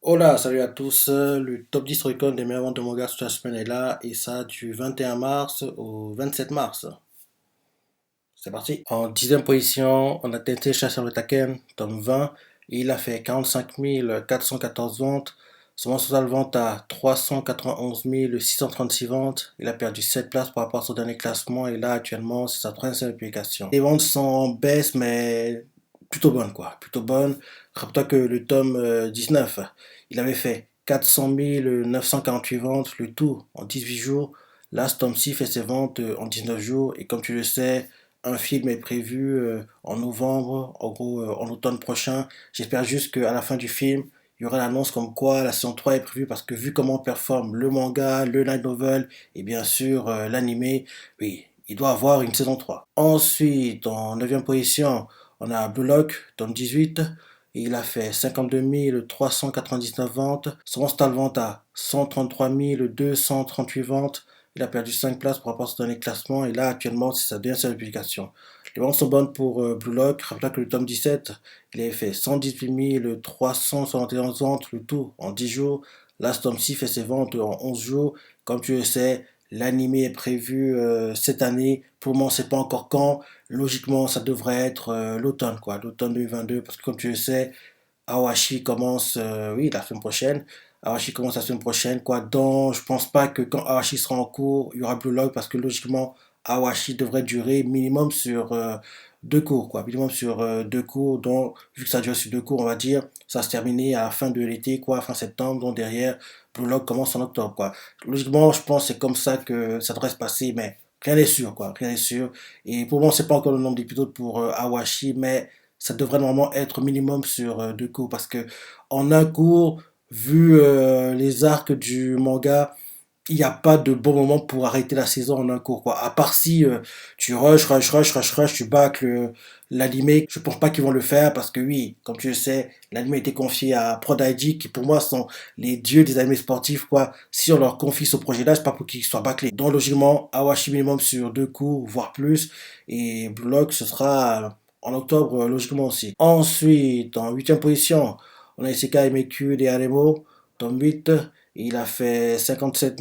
Hola, salut à tous. Le top 10 record des meilleures ventes de manga sur la semaine est là et ça du 21 mars au 27 mars. C'est parti. En 10e position, on a Tensei Chasseur le Taken, tome 20. Il a fait 45 414 ventes. Son total vente à 391 636 ventes. Il a perdu 7 places par rapport à son dernier classement et là actuellement c'est sa troisième publication. Les ventes sont en baisse mais plutôt bonnes quoi, plutôt bonnes. Rappelle-toi que le tome 19, il avait fait 400 948 ventes, le tout en 18 jours. Là, ce tome-ci fait ses ventes en 19 jours et comme tu le sais, un film est prévu en novembre, en gros en automne prochain. J'espère juste qu'à la fin du film, il y aura l'annonce comme quoi la saison 3 est prévue parce que vu comment performe le manga, le light novel et bien sûr l'animé, oui, il doit avoir une saison 3. Ensuite, en 9e position, on a Blue Lock, tome 18. Il a fait 52 399 ventes. Son total vente à 133 238 ventes. Il a perdu 5 places par rapport à son dernier classement et là actuellement c'est sa deuxième publication. Les ventes sont bonnes pour Blue Lock. Rappelez que le tome 17, il avait fait 118 371 ventes, le tout en 10 jours. Là ce tome-ci fait ses ventes en 11 jours. Comme tu le sais, l'animé est prévu cette année. Pour le moment, on ne sait pas encore quand. Logiquement, ça devrait être l'automne, quoi, l'automne 2022, parce que comme tu le sais, Awashi commence, oui, la semaine prochaine. Awashi commence la semaine prochaine, quoi. Donc, je pense pas que quand Awashi sera en cours, il y aura Blue Lock parce que logiquement, Awashi devrait durer minimum sur deux cours, quoi. Minimum sur deux cours. Donc, vu que ça dure sur deux cours, on va dire, ça va se terminer à la fin de l'été, quoi, fin septembre. Donc, derrière, Blue Lock commence en octobre, quoi. Logiquement, je pense que c'est comme ça que ça devrait se passer, mais rien n'est sûr, quoi. Rien n'est sûr. Et pour moi, c'est pas encore le nombre d'épisodes pour Awashi, mais ça devrait normalement être minimum sur deux cours parce que en un cours, vu les arcs du manga, il n'y a pas de bon moment pour arrêter la saison en un cours, quoi. À part si tu rush, tu bâcles l'animé. Je pense pas qu'ils vont le faire parce que oui, comme tu le sais, l'animé a été confié à Prod ID qui pour moi sont les dieux des animés sportifs, quoi. Si on leur confie ce projet-là, c'est pas pour qu'ils soient bâclés. Donc logiquement, Awashi minimum sur deux cours, voire plus. Et Blue Lock, ce sera en octobre, logiquement aussi. Ensuite, en 8e position, on a Isekai MQ des Aremo, tome 8. Il a fait 57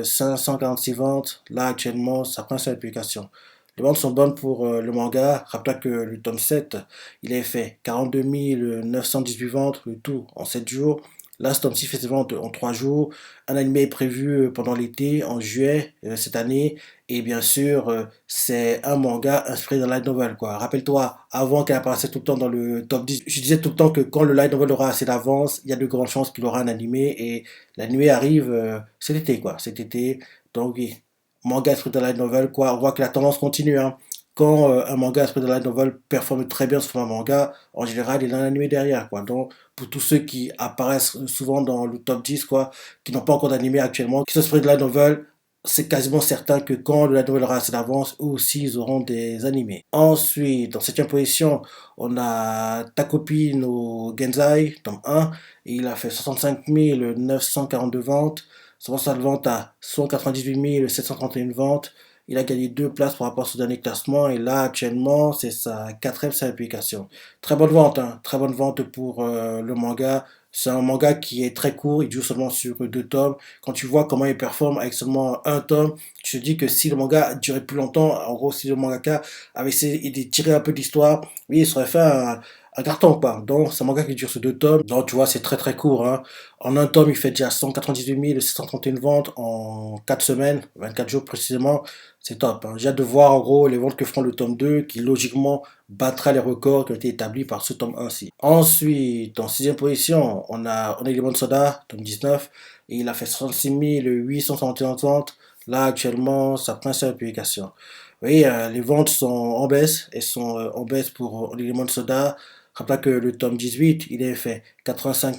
546 ventes. Là, actuellement, sa principale publication. Les ventes sont bonnes pour le manga. Rappelez que le tome 7, il a fait 42 918 ventes, le tout en 7 jours. Là, ce tome-ci fait ses ventes en 3 jours. Un animé est prévu pendant l'été, en juillet cette année. Et bien sûr, c'est un manga inspiré d'un light novel, quoi. Rappelle-toi, avant qu'elle apparaisse tout le temps dans le top 10, je disais tout le temps que quand le light novel aura assez d'avance, il y a de grandes chances qu'il aura un animé. Et l'animé arrive cet été, quoi. Cet été. Donc, oui, manga inspiré d'un light novel, quoi. On voit que la tendance continue, hein. Quand un manga inspiré d'un light novel performe très bien sur un manga, en général, il a un animé derrière, quoi. Donc, pour tous ceux qui apparaissent souvent dans le top 10, quoi, qui n'ont pas encore d'animé actuellement, qui sont inspirés de light novel, c'est quasiment certain que quand la nouvelle aura assez d'avance, eux aussi, ils auront des animés. Ensuite, en 7e position, on a Takopi no Genzai, tome 1. Et il a fait 65 942 ventes. Son total de vente à 198 731 ventes. Il a gagné deux places par rapport à son dernier classement. Et là, actuellement, c'est sa quatrième publication. Très bonne vente, hein. Très bonne vente pour le manga. C'est un manga qui est très court, il dure seulement sur deux tomes. Quand tu vois comment il performe avec seulement un tome, tu te dis que si le manga durait plus longtemps, en gros, si le mangaka avait essayé de tirer un peu d'histoire, oui, il serait fait un carton, quoi. Donc, c'est un manga qui dure sur deux tomes. Donc, tu vois, c'est très très court, hein. En un tome, il fait déjà 198 631 ventes en 4 semaines, 24 jours précisément. C'est top, hein. J'ai hâte de voir en gros les ventes que feront le tome 2 qui logiquement battra les records qui ont été établis par ce tome 1-ci. Ensuite, en 6e position, on a Element Soda, tome 19, et il a fait 66 871 ventes. Là, actuellement, sa principale publication. Oui, les ventes sont en baisse, elles sont en baisse pour Element Soda. Rappelez que le tome 18, il avait fait 85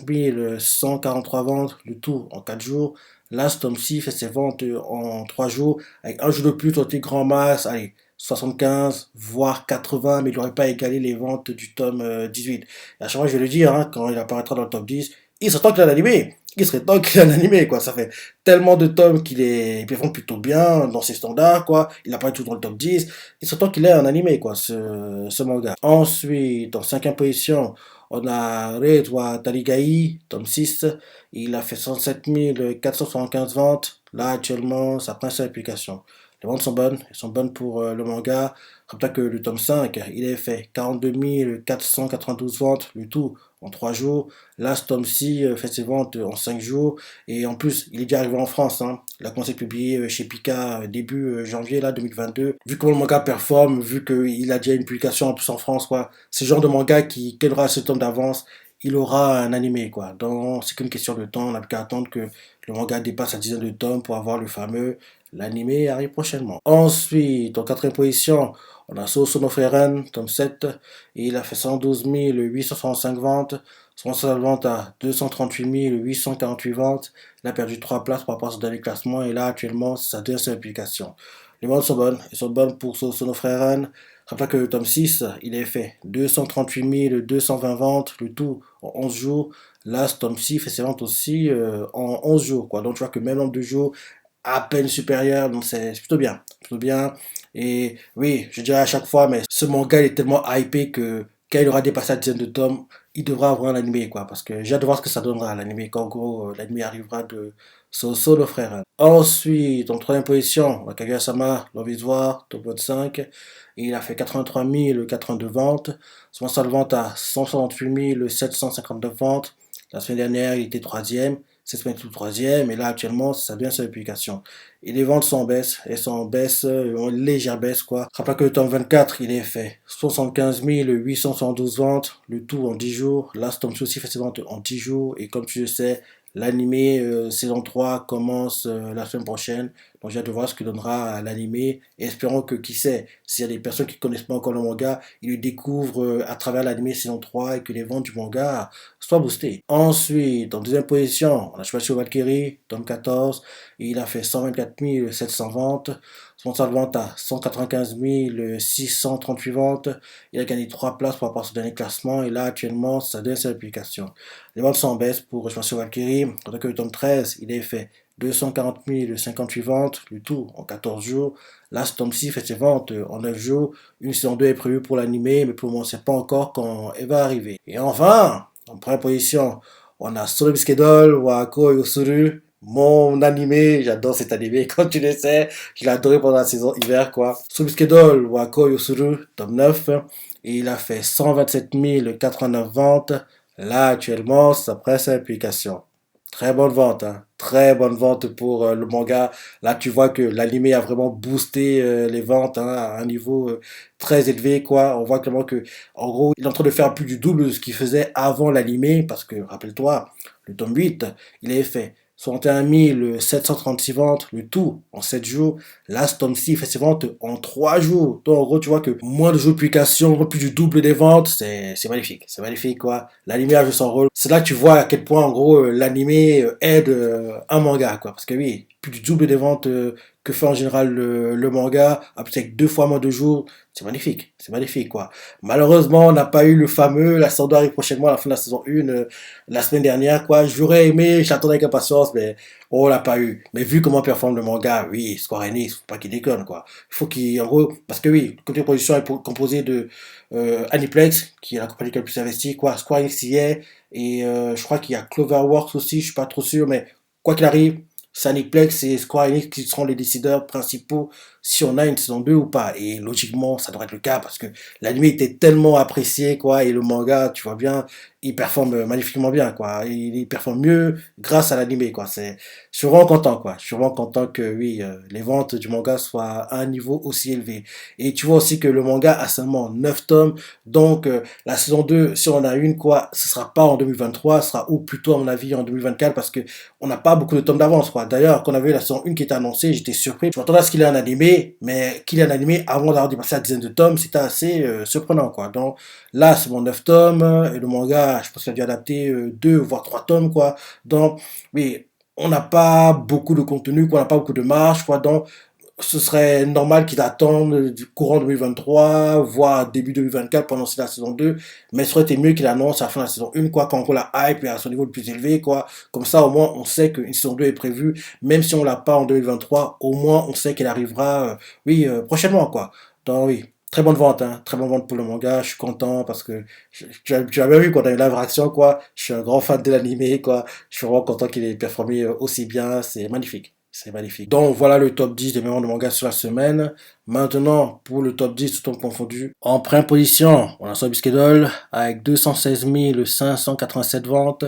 143 ventes, le tout en 4 jours. Là, ce tome-ci fait ses ventes en 3 jours, avec un jour de plus, côté grand max, allez, 75, voire 80, mais il n'aurait pas égalé les ventes du tome 18. Et à chaque fois, je vais le dire, hein, quand il apparaîtra dans le top 10, il serait temps qu'il ait un animé. Il serait temps qu'il ait un animé, quoi. Ça fait tellement de tomes qu'il performe plutôt bien dans ses standards, quoi. Il apparaît tout dans le top 10. Il serait temps qu'il ait un animé, quoi, ce manga. Ensuite, en 5e position, On a Red wa Tarigai, tome 6. Il a fait 107 475 ventes. Là, actuellement, sa principale publication. Les ventes sont bonnes. Elles sont bonnes pour le manga. Rappelez que le tome 5, il a fait 42 492 ventes, le tout en 3 jours. Là, ce tome-ci fait ses ventes en 5 jours. Et en plus, il est déjà arrivé en France. Hein. Il a commencé à publier chez Pika début janvier là, 2022. Vu comment le manga performe, vu qu'il a déjà une publication en plus en France, quoi. C'est le genre de manga qui aura ce tome d'avance, il aura un animé, quoi. Donc, c'est qu'une question de temps. On n'a plus qu'à attendre que le manga dépasse la dizaine de tomes pour avoir le fameux. L'animé arrive prochainement. Ensuite, en quatrième position, on a Sousou Frieren, tome 7. Et il a fait 112 865 ventes. Son seul vente à 238 848 ventes. Il a perdu 3 places par rapport à son dernier classement. Et là, actuellement, c'est sa deuxième publication. Les ventes sont bonnes. Elles sont bonnes pour Sousou Frieren. Rappelez que le tome 6, il a fait 238 220 ventes, le tout en 11 jours. Là, ce tome 6 fait ses ventes aussi en 11 jours. Quoi. Donc, tu vois que même nombre de jours, à peine supérieur, donc c'est plutôt bien. Plutôt bien. Et oui, je dirais à chaque fois, mais ce manga il est tellement hypé que quand il aura dépassé la dizaine de tomes, il devra avoir un animé, quoi. Parce que j'ai hâte de voir ce que ça donnera, l'animé, quand en gros, l'animé arrivera de Soso le frère. Ensuite, en troisième position, Kaguya-sama, Love is War, top 25. Et il a fait 83 082 ventes. Son seul vente à 168 759 ventes. La semaine dernière, il était troisième. Cette semaine, tout troisième. Et là, actuellement, ça vient sur les publications. Et les ventes sont en baisse. Elles sont en baisse, en légère baisse, quoi. Rappelez que le tome 24, il est fait 75 872 ventes. Le tout en 10 jours. Là, ce tome aussi fait ses ventes en 10 jours. Et comme tu le sais, l'animé saison 3 commence la semaine prochaine. Donc j'ai hâte de voir ce que donnera l'animé. Et espérons que, qui sait, s'il y a des personnes qui ne connaissent pas encore le manga, ils le découvrent à travers l'animé saison 3 et que les ventes du manga soient boostées. Ensuite, en deuxième position, on a choisi Valkyrie, tome 14. Et il a fait 124 700 ventes. Son total de vente à 195 638 ventes. Il a gagné 3 places par rapport à son dernier classement. Et là, actuellement, ça donne sa publication. Les ventes sont en baisse pour Choisir Valkyrie. En tant que le tome 13, il est fait 240 058 ventes, le tout en 14 jours. Là, ce tome-ci fait ses ventes en 9 jours. Une saison 2 est prévue pour l'animé, mais pour le moment, on ne sait pas encore quand elle va arriver. Et enfin, en première position, on a Solo Biscuit Doll, Wako Yosuru. Mon animé, j'adore cet animé, comme tu le sais, je l'ai adoré pendant la saison hiver, quoi. Solo Biscuit Doll, Wako Yosuru, tome 9. Et il a fait 127 089 ventes. Là, actuellement, ça presse sa publication. Très bonne vente, hein. Très bonne vente pour le manga. Là, tu vois que l'anime a vraiment boosté les ventes hein, à un niveau très élevé, quoi. On voit clairement que, en gros, il est en train de faire plus du double de ce qu'il faisait avant l'anime, parce que, rappelle-toi, le tome 8, il avait fait 61 736 ventes, le tout en 7 jours. Là, ce tome-ci fait ses ventes en 3 jours. Donc, en gros, tu vois que moins de jours de publication, plus du double des ventes, c'est magnifique. C'est magnifique, quoi. L'anime a joué son rôle. C'est là que tu vois à quel point, en gros, l'anime aide un manga, quoi. Parce que oui, plus du double des ventes que fait en général le manga, avec 2 fois moins de jours, c'est magnifique, quoi. Malheureusement, on n'a pas eu le fameux, la saison 2 arrive prochainement à la fin de la saison 1, la semaine dernière, quoi. J'aurais aimé, j'attendais avec impatience, mais on l'a pas eu. Mais vu comment performe le manga, oui, Square Enix, faut pas qu'il déconne, quoi. Il faut qu'il, en gros, parce que oui, le côté production est composé de Aniplex, qui est la compagnie qui a le plus investi, quoi. Square Enix y est, et je crois qu'il y a Cloverworks aussi, je suis pas trop sûr, mais quoi qu'il arrive, c'est Aniplex et Square Enix qui seront les décideurs principaux si on a une saison 2 ou pas. Et logiquement, ça devrait être le cas parce que l'anime était tellement apprécié, quoi, et le manga, tu vois bien, il performe magnifiquement bien, quoi. Il performe mieux grâce à l'anime, quoi. Je suis vraiment content, quoi. Je suis vraiment content que, oui, les ventes du manga soient à un niveau aussi élevé. Et tu vois aussi que le manga a seulement 9 tomes, donc la saison 2, si on en a une, quoi, ce sera pas en 2023, ce sera ou plutôt, à mon avis, en 2024 parce que on n'a pas beaucoup de tomes d'avance, quoi. D'ailleurs, quand on avait la saison 1 qui était annoncée, j'étais surpris. Je m'attendais à ce qu'il ait un animé, mais qu'il ait un animé avant d'avoir dépassé la dizaine de tomes, c'était assez surprenant, quoi. Donc là, c'est mon 9 tomes, et le manga, je pense qu'il a dû adapter 2 voire 3 tomes, quoi. Donc, oui, on n'a pas beaucoup de contenu, quoi, on n'a pas beaucoup de marge, quoi. Donc, ce serait normal qu'ils attendent du courant 2023, voire début 2024 pour annoncer la saison 2. Mais ça aurait été mieux qu'il annonce à la fin de la saison 1, quoi, quand la hype est à son niveau le plus élevé, quoi. Comme ça, au moins, on sait qu'une saison 2 est prévue. Même si on l'a pas en 2023, au moins, on sait qu'elle arrivera, oui, prochainement, quoi. Donc, oui. Très bonne vente, hein. Très bonne vente pour le manga. Je suis content parce que tu as bien vu qu'on a eu live réaction, quoi. Je suis un grand fan de l'animé, quoi. Je suis vraiment content qu'il ait performé aussi bien. C'est magnifique. C'est magnifique. Donc voilà le top 10 des meilleurs de manga sur la semaine. Maintenant, pour le top 10, tout temps confondu. En première position, on a Soy Biscuit Doll avec 216 587 ventes.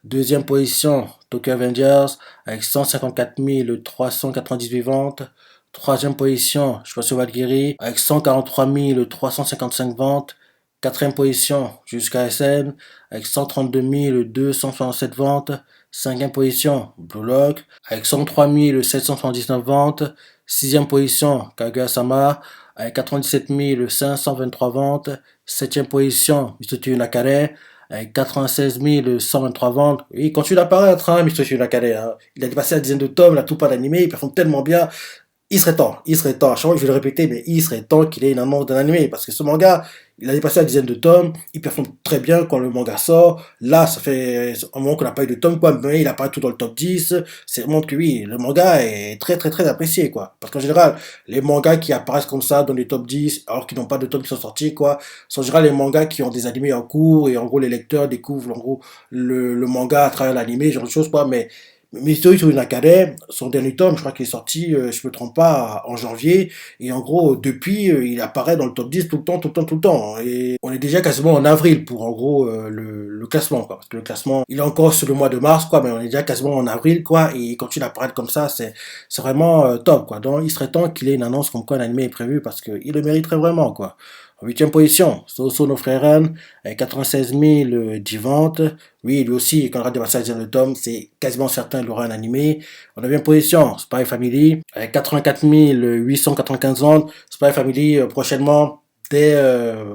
Deuxième position, Tokyo Avengers avec 154 398 ventes. Troisième position, je passe au Valkyrie avec 143 355 ventes. Quatrième position, jusqu'à SN avec 132 267 ventes. Cinquième position, Blue Lock avec 103 779 ventes. Sixième position, Kaguya-sama avec 97 523 ventes. Septième position, Mr. Nakare avec 96 123 ventes. Il continue d'apparaître, hein, Mr. Nakare. Hein. Il a dépassé la dizaine de tomes, la tout pas d'animé, il performe tellement bien. Il serait temps, à chaque fois je vais le répéter, mais il serait temps qu'il ait une annonce d'un animé, parce que ce manga, il a dépassé la dizaine de tomes, il performe très bien quand le manga sort, là, ça fait un moment qu'on n'a pas eu de tome, quoi, mais il apparaît tout dans le top 10, ça montre que oui, le manga est très très très apprécié, quoi, parce qu'en général, les mangas qui apparaissent comme ça dans les top 10, alors qu'ils n'ont pas de tomes qui sont sortis, quoi, sont en général les mangas qui ont des animés en cours, et en gros, les lecteurs découvrent, en gros, le manga à travers l'animé, genre de choses, quoi, mais Mystery to Nakade, son dernier tome, je crois qu'il est sorti, je me trompe pas, en janvier. Et en gros, depuis, il apparaît dans le top 10 tout le temps, tout le temps, tout le temps. Et on est déjà quasiment en avril pour, en gros, le classement, quoi. Parce que le classement, il est encore sur le mois de mars, quoi, mais on est déjà quasiment en avril, quoi. Et il continue d'apparaître comme ça, c'est vraiment top, quoi. Donc, il serait temps qu'il ait une annonce comme quoi un anime est prévu parce qu'il le mériterait vraiment, quoi. En huitième position, Soso no Freren, avec 96 10 ventes. Oui, lui aussi, quand on aura dépassé la dizaine de tomes, c'est quasiment certain qu'il aura un animé. En neuvième position, Spy Family, avec 84 895 ventes. Spy Family, prochainement, dès,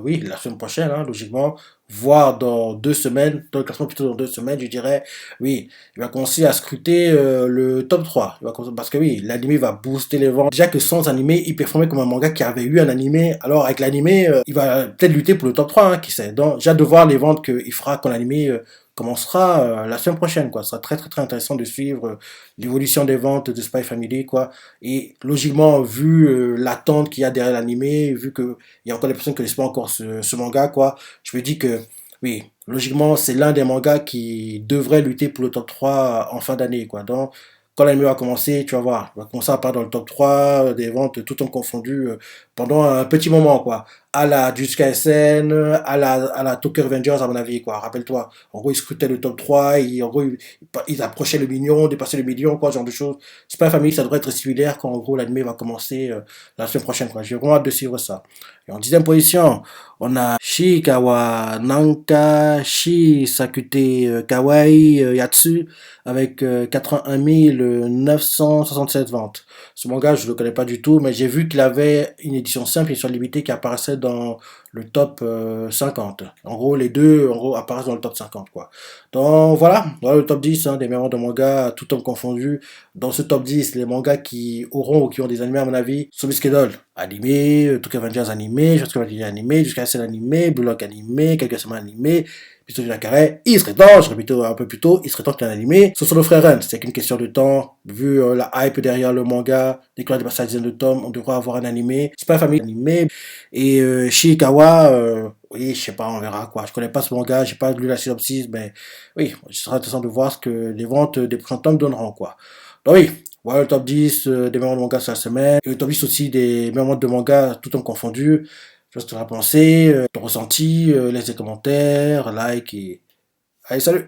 oui, la semaine prochaine, hein, logiquement, voire dans 2 semaines, dans le classement plutôt dans 2 semaines, je dirais, oui, il va commencer à scruter le top 3. Parce que oui, l'animé va booster les ventes. Déjà que sans animé, il performait comme un manga qui avait eu un animé. Alors avec l'animé, il va peut-être lutter pour le top 3, hein, qui sait. Donc j'ai hâte de voir les ventes qu'il fera quand l'animé commencera la semaine prochaine, quoi. Ça sera très très très intéressant de suivre l'évolution des ventes de Spy Family, quoi. Et logiquement, vu l'attente qu'il y a derrière l'animé, vu qu'il y a encore des personnes qui ne connaissent pas encore ce manga, quoi, je me dis que, oui, logiquement, c'est l'un des mangas qui devrait lutter pour le top 3 en fin d'année, quoi. Donc, quand l'anime va commencer, tu vas voir, il va commencer à part dans le top 3 des ventes tout en confondu pendant un petit moment, quoi. À la Jutsuka SN, à la Tokyo Revengers, à mon avis, quoi. Rappelle-toi. En gros, ils scrutaient le top 3, en gros, ils approchaient le million, dépassaient le million, quoi, ce genre de choses. C'est pas une famille, ça devrait être similaire quand, en gros, l'anime va commencer la semaine prochaine, quoi. J'ai vraiment hâte de suivre ça. Et en dixième position, on a Shikawa Nanka Shi Sakute Kawaii Yatsu avec 81 967 ventes. Ce manga, je ne le connais pas du tout, mais j'ai vu qu'il avait une édition simple et sur limitée qui apparaissait dans le top 50. En gros, les deux en gros, apparaissent dans le top 50, quoi. Donc voilà le top 10 hein, des meilleurs de manga, tout homme confondu. Dans ce top 10, les mangas qui auront ou qui ont des animés, à mon avis, Sobiske Doll, animé, Tokyo Avengers animé, Jusqu'à animé, Jusqu'à SL animé, Blue Lock animé, Kaguya-sama animé, Pistolet de la Carré, il serait temps, je répète un peu plus tôt, il serait temps qu'il y ait un animé. Ce sont nos frères Ren, c'est qu'une question de temps, vu la hype derrière le manga, dès qu'on a dépassé la dizaine de tomes, on devrait avoir un animé. C'est pas une famille animé. Et Shikawa, oui, je sais pas, on verra quoi. Je connais pas ce manga, j'ai pas lu la synopsis, mais oui, ce sera intéressant de voir ce que les ventes des prochains tomes donneront, quoi. Donc oui, voilà le top 10 des meilleurs de manga sur la semaine, et le top 10 aussi des meilleurs de manga, tout en confondu. Je sais ce que tu en as pensé, ton ressenti, laisse des commentaires, like et... Allez, salut!